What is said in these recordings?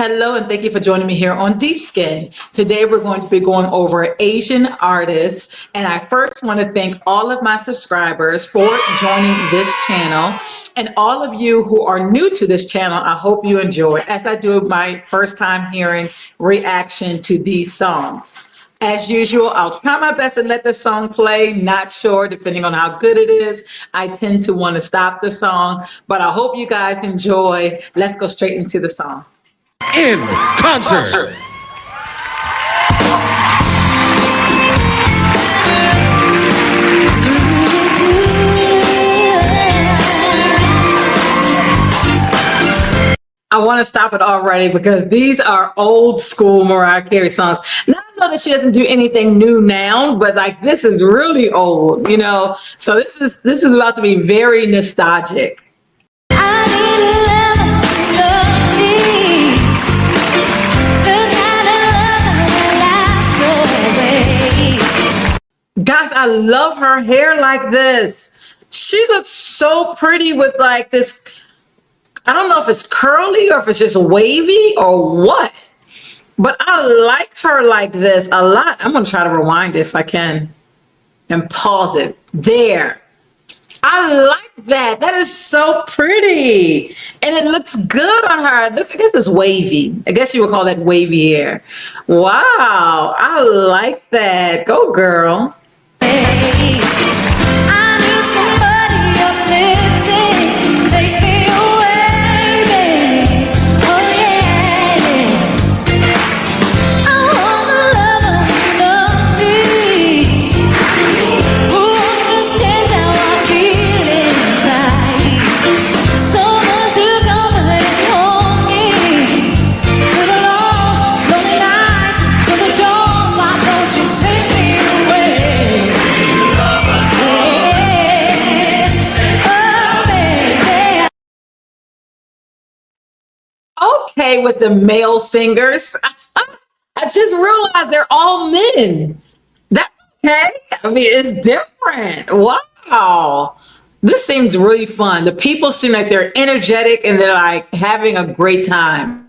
Hello, and thank you for joining me here on Deep Skin. Today, we're going to be going over Asian artists, and I first want to thank all of my subscribers for joining this channel, and all of you who are new to this channel, I hope you enjoy as I do my first time hearing reaction to these songs. As usual, I'll try my best and let the song play. Not sure, depending on how good it is. I tend to want to stop the song, but I hope you guys enjoy. Let's go straight into the song. In concert. I want to stop it already because these are old school Mariah Carey songs. Now I know that she doesn't do anything new now, but like this is really old, you know. So this is about to be very nostalgic. Guys, I love her hair like this. She looks so pretty with like this, I don't know if it's curly or if it's just wavy or what, but I like her like this a lot. I'm gonna try to rewind it if I can and pause it. There. I like that. That is so pretty. And it looks good on her. Look, I guess it's wavy. I guess you would call that wavy hair. Wow. I like that. Go, girl. Okay, with the male singers. I just realized they're all men. That's okay. I mean, it's different. Wow. This seems really fun. The people seem like they're energetic and they're like having a great time.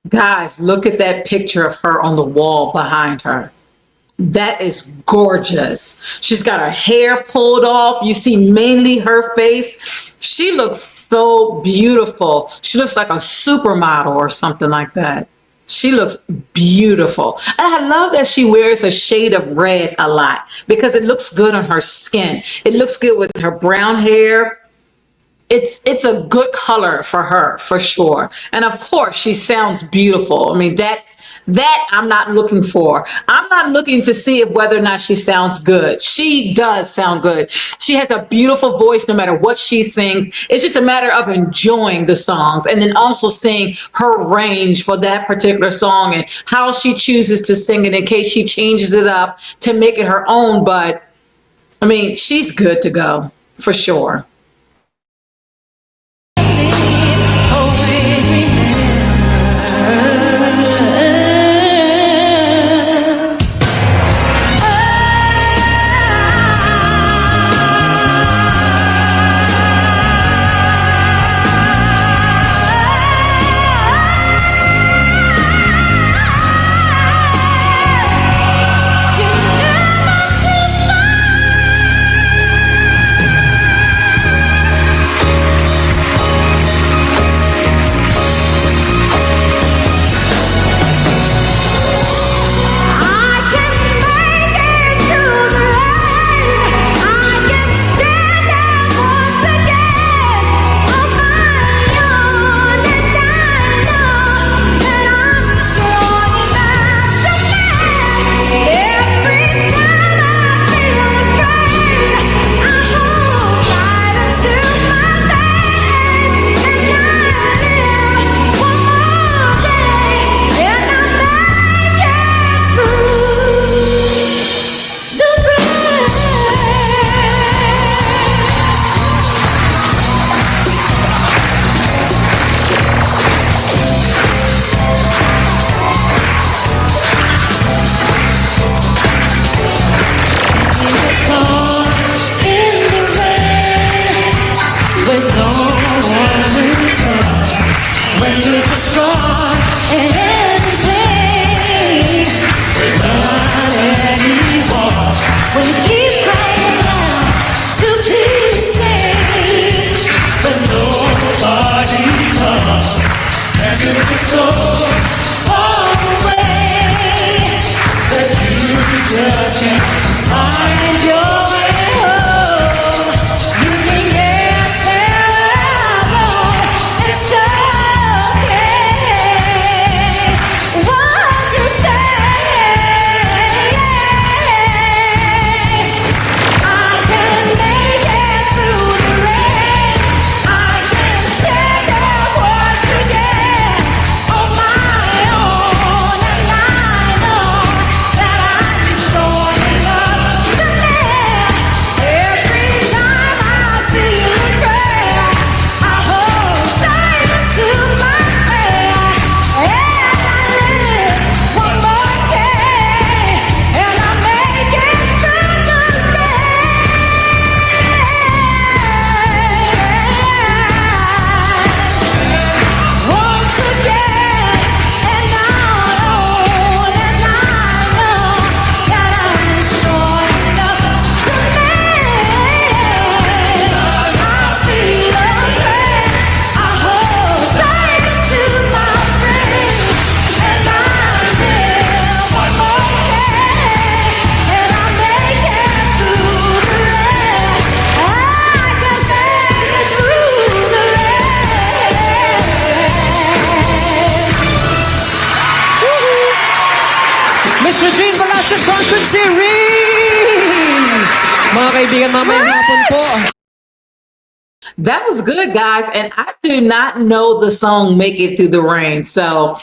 Guys, look at that picture of her on the wall behind her. That is gorgeous. She's got her hair pulled off. You see mainly her face. She looks so beautiful. She looks like a supermodel or something like that. She looks beautiful. And I love that she wears a shade of red a lot because it looks good on her skin. It looks good with her brown hair. It's a good color for her, for sure. And of course, she sounds beautiful. I mean, that I'm not looking for. I'm not looking to see if whether or not she sounds good. She does sound good. She has a beautiful voice no matter what she sings. It's just a matter of enjoying the songs and then also seeing her range for that particular song and how she chooses to sing it in case she changes it up to make it her own. But I mean, she's good to go for sure. Regine Velasquez Concert Series! Mga kaibigan, mamayang hapon po. That was good, guys. And I do not know the song Make It Through the Rain. So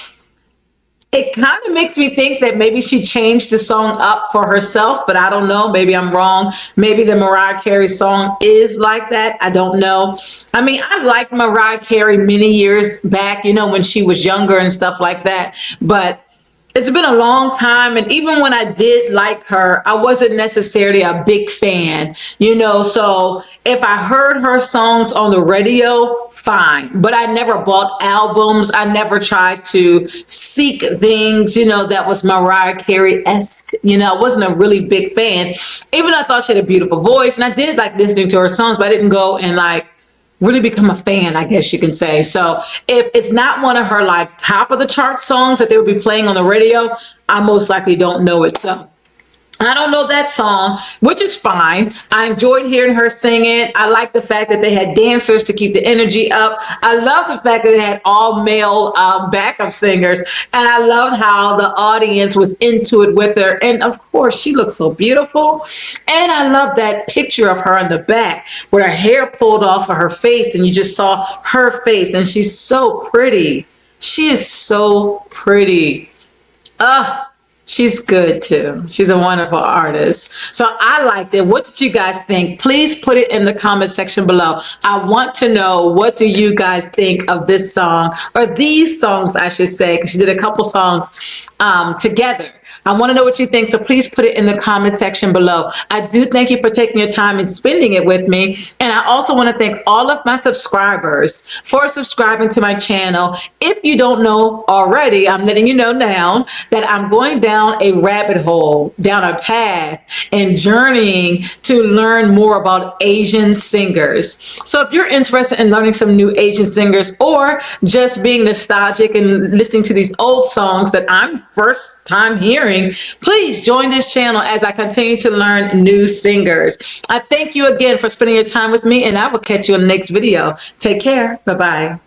it kind of makes me think that maybe she changed the song up for herself, but I don't know. Maybe I'm wrong. Maybe the Mariah Carey song is like that. I don't know. I mean, I liked Mariah Carey many years back, you know, when she was younger and stuff like that. But it's been a long time. And even when I did like her, I wasn't necessarily a big fan, you know. So if I heard her songs on the radio, fine. But I never bought albums. I never tried to seek things, you know, that was Mariah Carey-esque. You know, I wasn't a really big fan. Even though I thought she had a beautiful voice. And I did like listening to her songs, but I didn't go and like really become a fan, I guess you can say. So if it's not one of her like top of the chart songs that they would be playing on the radio, I most likely don't know it. So I don't know that song, which is fine. I enjoyed hearing her sing it. I like the fact that they had dancers to keep the energy up. I love the fact that they had all male backup singers. And I loved how the audience was into it with her. And of course, she looks so beautiful. And I love that picture of her in the back with her hair pulled off of her face. And you just saw her face. And she's so pretty. She is so pretty. She's good too. She's a wonderful artist. So I liked it. What did you guys think? Please put it in the comment section below. I want to know, what do you guys think of this song, or these songs, I should say, because she did a couple songs together. I want to know what you think, so please put it in the comment section below. I do thank you for taking your time and spending it with me. And I also want to thank all of my subscribers for subscribing to my channel. If you don't know already, I'm letting you know now that I'm going down a rabbit hole, down a path, and journeying to learn more about Asian singers. So if you're interested in learning some new Asian singers, or just being nostalgic and listening to these old songs that I'm first time hearing, please join this channel as I continue to learn new singers. I thank you again for spending your time with me, and I will catch you in the next video. Take care. Bye-bye.